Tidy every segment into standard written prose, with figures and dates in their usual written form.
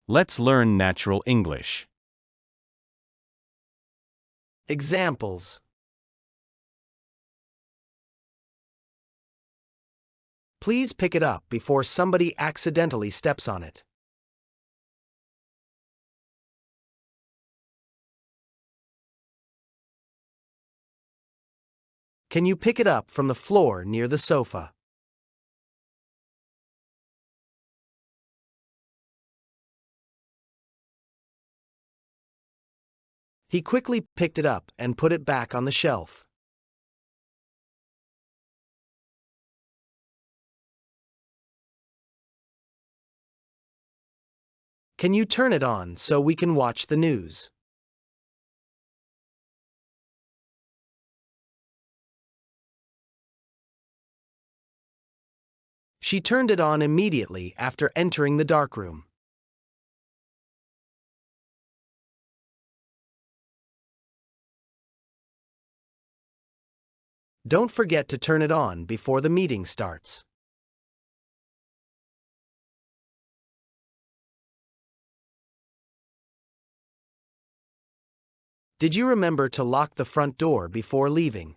Let's learn natural English. Examples. Please pick it up before somebody accidentally steps on it. Can you pick it up from the floor near the sofa? He quickly picked it up and put it back on the shelf. Can you turn it on so we can watch the news? She turned it on immediately after entering the darkroom. Don't forget to turn it on before the meeting starts. Did you remember to lock the front door before leaving?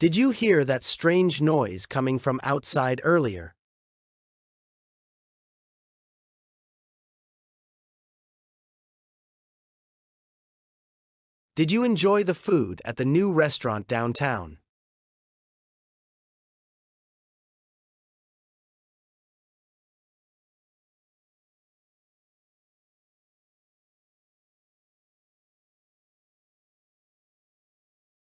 Did you hear that strange noise coming from outside earlier? Did you enjoy the food at the new restaurant downtown?